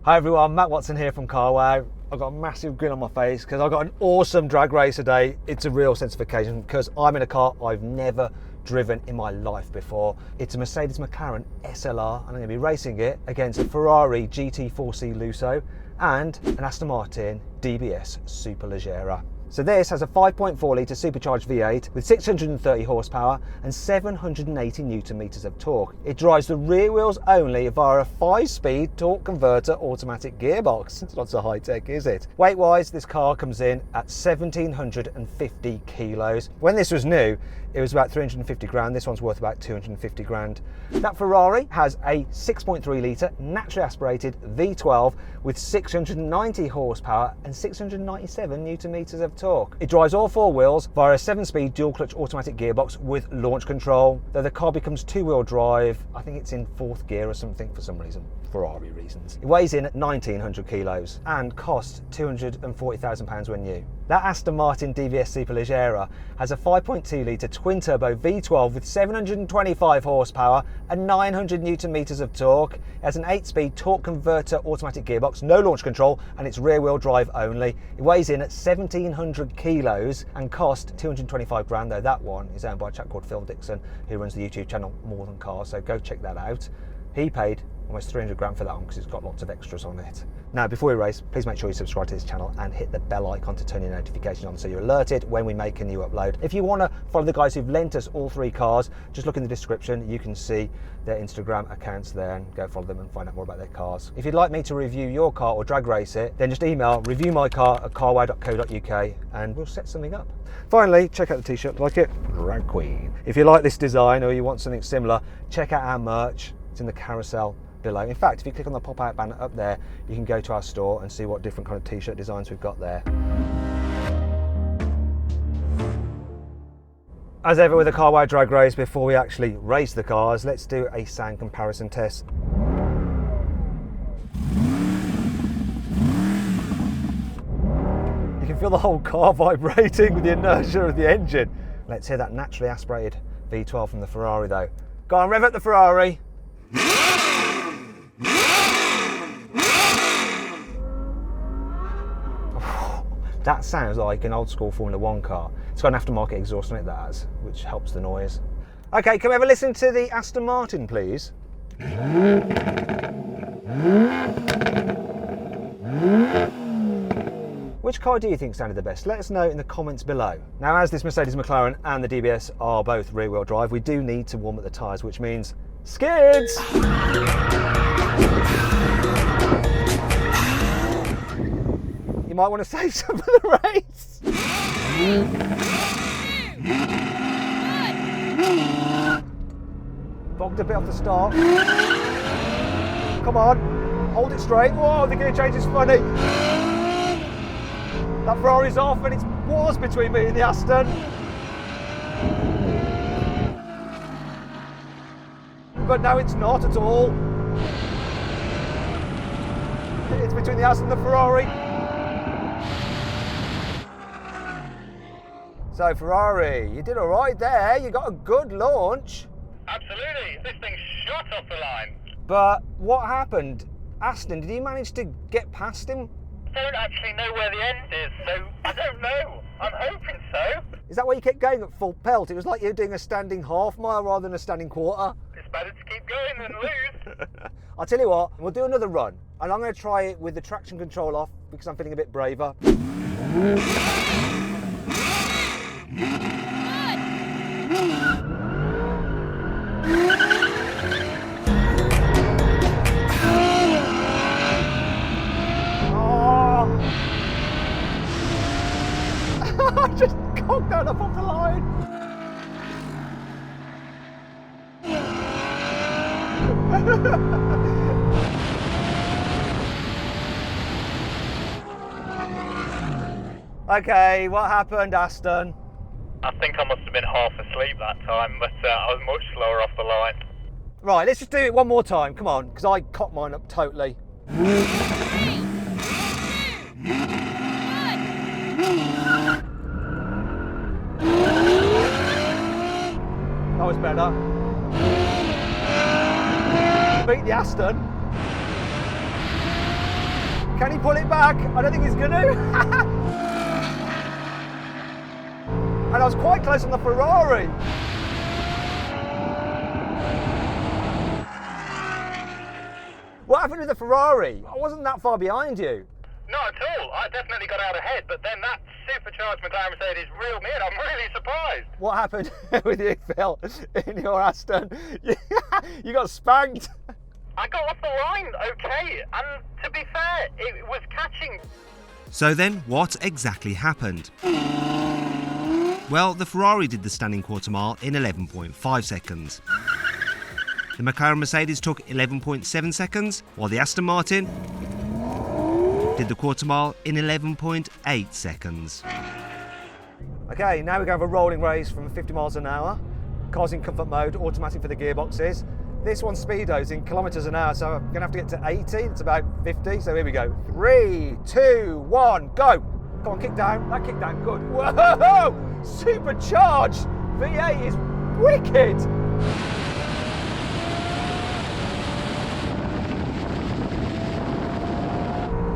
Hi everyone, Matt Watson here from Carwow. I've got a massive grin on my face because I've got an awesome drag race today. It's a real sense of occasion because I'm in a car I've never driven in my life before. It's a Mercedes McLaren SLR and I'm going to be racing it against a Ferrari GT4 Lusso and an Aston Martin DBS Superleggera. So this has a 5.4 litre supercharged V8 with 630 horsepower and 780 newton meters of torque. It drives the rear wheels only via a 5-speed torque converter automatic gearbox. It's not so high tech, is it? Weight wise, this car comes in at 1750 kilos. When this was new, it was about 350 grand. This one's worth about 250 grand. That Ferrari has a 6.3 litre naturally aspirated V12 with 690 horsepower and 697 newton meters of torque. It drives all four wheels via a 7-speed dual clutch automatic gearbox with launch control. Though the car becomes 2-wheel drive, I think it's in 4th gear or something for some reason, Ferrari reasons. It weighs in at 1900 kilos and costs £240,000 when new. That Aston Martin DBS Superleggera has a 5.2 litre twin-turbo V12 with 725 horsepower and 900 newton meters of torque. It has an 8-speed torque converter automatic gearbox, no launch control, and it's rear-wheel drive only. It weighs in at 1700 kilos and cost 225 grand, though that one is owned by a chap called Phil Dixon, who runs the YouTube channel More Than Cars, so go check that out. He paid almost 300 grand for that one because it's got lots of extras on it. Now, before we race, please make sure you subscribe to this channel and hit the bell icon to turn your notifications on so you're alerted when we make a new upload. If you want to follow the guys who've lent us all 3 cars, just look in the description. You can see their Instagram accounts there and go follow them and find out more about their cars. If you'd like me to review your car or drag race it, then just email reviewmycar@carwow.co.uk and we'll set something up. Finally, check out the t-shirt. Like it? Drag Queen. If you like this design or you want something similar, check out our merch. It's in the carousel below. In fact, if you click on the pop-out banner up there, you can go to our store and see what different kind of t-shirt designs we've got there. As ever with a Carwow drag race, before we actually race the cars, let's do a sound comparison test. You can feel the whole car vibrating with the inertia of the engine. Let's hear that naturally aspirated V12 from the Ferrari though. Go on, rev up the Ferrari. That sounds like an old school Formula 1 car. It's got an aftermarket exhaust on it, that has, which helps the noise. Okay, can we have a listen to the Aston Martin, please? Which car do you think sounded the best? Let us know in the comments below. Now, as this Mercedes McLaren and the DBS are both rear-wheel drive, we do need to warm up the tyres, which means skids! You might want to save some for the race. Bogged a bit off the start. Come on, hold it straight. Whoa, the gear change is funny. That Ferrari's off and it's wars between me and the Aston. But now it's not at all. It's between the Aston and the Ferrari. So Ferrari, you did all right there. You got a good launch. Absolutely, this thing shot off the line. But what happened? Aston, did you manage to get past him? I don't actually know where the end is, so I don't know. I'm hoping so. Is that why you kept going at full pelt? It was like you were doing a standing half mile rather than a standing quarter. It's better to keep going than lose. I'll tell you what, we'll do another run. And I'm going to try it with the traction control off because I'm feeling a bit braver. I just conked that up off the line. Okay, what happened, Aston? I think I must have been half asleep that time, but I was much slower off the line. Right, let's just do it one more time. Come on, because I cocked mine up totally. That was better. Beat the Aston. Can he pull it back? I don't think he's going to. And I was quite close on the Ferrari. What happened with the Ferrari? I wasn't that far behind you. Not at all. I definitely got out ahead, but then that supercharged McLaren Mercedes reeled me in. I'm really surprised. What happened with you, Phil, in your Aston? You got spanked. I got off the line okay, and to be fair, it was catching. So then, what exactly happened? Well, the Ferrari did the standing quarter mile in 11.5 seconds. The McLaren Mercedes took 11.7 seconds, while the Aston Martin did the quarter mile in 11.8 seconds. Okay, now we're going to have a rolling race from 50 miles an hour. Car's in comfort mode, automatic for the gearboxes. This one's speedo's in kilometres an hour, so I'm going to have to get to 80. It's about 50, so here we go. 3, 2, 1, go! Come on, kick down. That kick down, good. Whoa! Supercharged! V8 is wicked!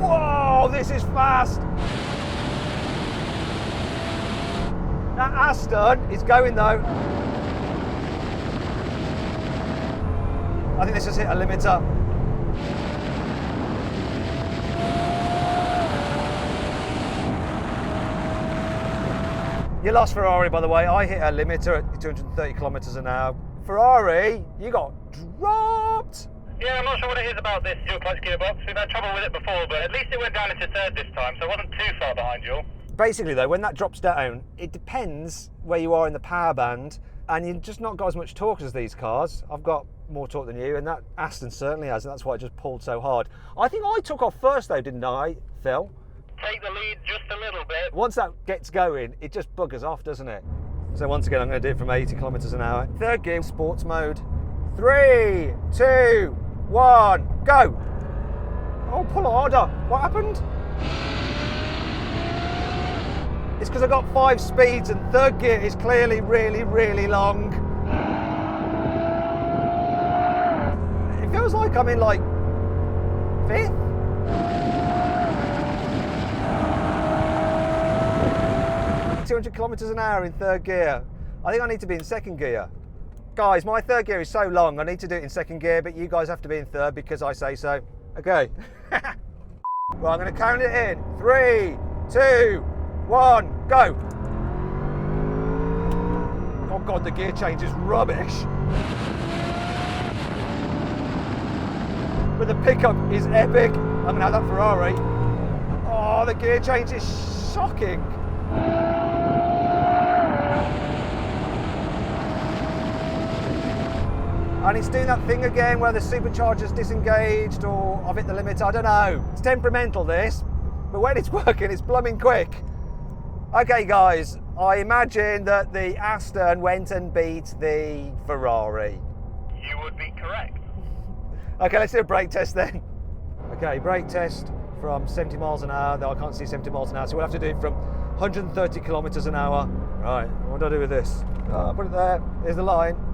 Whoa, this is fast! That Aston is going though. I think this just hit a limiter. You lost Ferrari, by the way. I hit a limiter at 230 kilometres an hour. Ferrari, you got dropped. Yeah, I'm not sure what it is about this dual clutch gearbox. We've had trouble with it before, but at least it went down into third this time, so I wasn't too far behind you. Basically though, when that drops down, it depends where you are in the power band, and you've just not got as much torque as these cars. I've got more torque than you, and that Aston certainly has, and that's why it just pulled so hard. I think I took off first though, didn't I, Phil? Take the lead just a little bit. Once that gets going, it just buggers off, doesn't it? So once again, I'm going to do it from 80 kilometres an hour. Third gear, sports mode. 3, 2, 1, go! Oh, pull harder. What happened? It's because I got 5 speeds and third gear is clearly really, really long. It feels like I'm in like 5th. .200 kilometres an hour in third gear. I think I need to be in second gear. Guys, my third gear is so long, I need to do it in second gear, but you guys have to be in third because I say so. Okay. Well, I'm going to count it in. 3, 2, 1, go. Oh God, the gear change is rubbish. But the pickup is epic. I'm going to have that Ferrari. Oh, the gear change is shocking. And it's doing that thing again where the supercharger's disengaged or I've hit the limit, I don't know. It's temperamental this, but when it's working, it's blooming quick. Okay guys, I imagine that the Aston went and beat the Ferrari. You would be correct. Okay, let's do a brake test then. Okay, brake test from 70 miles an hour, though I can't see 70 miles an hour, so we'll have to do it from 130 kilometres an hour. Right, what do I do with this? Oh, put it there, there's the line.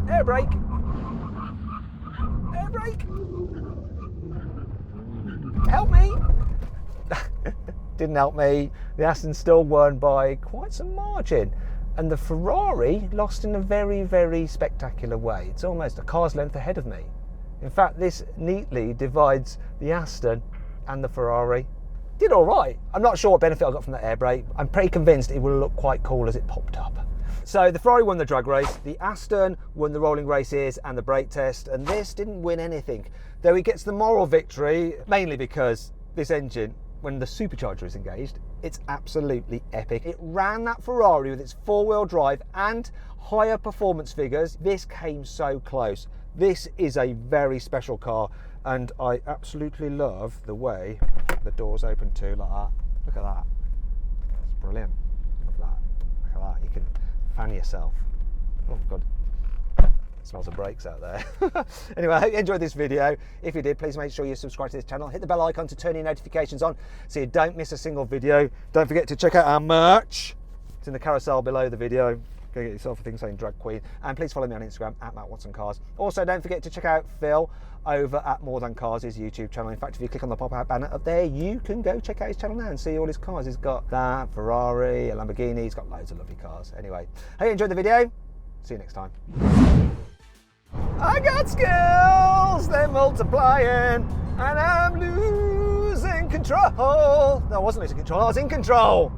Air brake. Air brake. Help me. Didn't help me. The Aston still won by quite some margin. And the Ferrari lost in a very, very spectacular way. It's almost a car's length ahead of me. In fact, this neatly divides the Aston and the Ferrari. Did all right. I'm not sure what benefit I got from that air brake. I'm pretty convinced it will look quite cool as it popped up. So the Ferrari won the drag race, the Aston won the rolling races and the brake test, and this didn't win anything. Though it gets the moral victory, mainly because this engine, when the supercharger is engaged, it's absolutely epic. It ran that Ferrari with its four-wheel drive and higher performance figures. This came so close. This is a very special car, and I absolutely love the way the doors open too, like that. Look at that. It's brilliant. Look at that. Look at that. You can fan yourself. Oh God, it smells of brakes out there. Anyway, I hope you enjoyed this video. If you did, please make sure you subscribe to this channel. Hit the bell icon to turn your notifications on so you don't miss a single video. Don't forget to check out our merch. It's in the carousel below the video. Go get yourself a thing saying drag queen. And please follow me on Instagram at Matt Watson Cars. Also, don't forget to check out Phil over at More Than Cars, his YouTube channel. In fact, if you click on the pop-out banner up there, you can go check out his channel now and see all his cars. He's got that Ferrari, a Lamborghini. He's got loads of lovely cars. Anyway, hey, enjoyed the video. See you next time. I got skills, they're multiplying, and I'm losing control. No, I wasn't losing control, I was in control.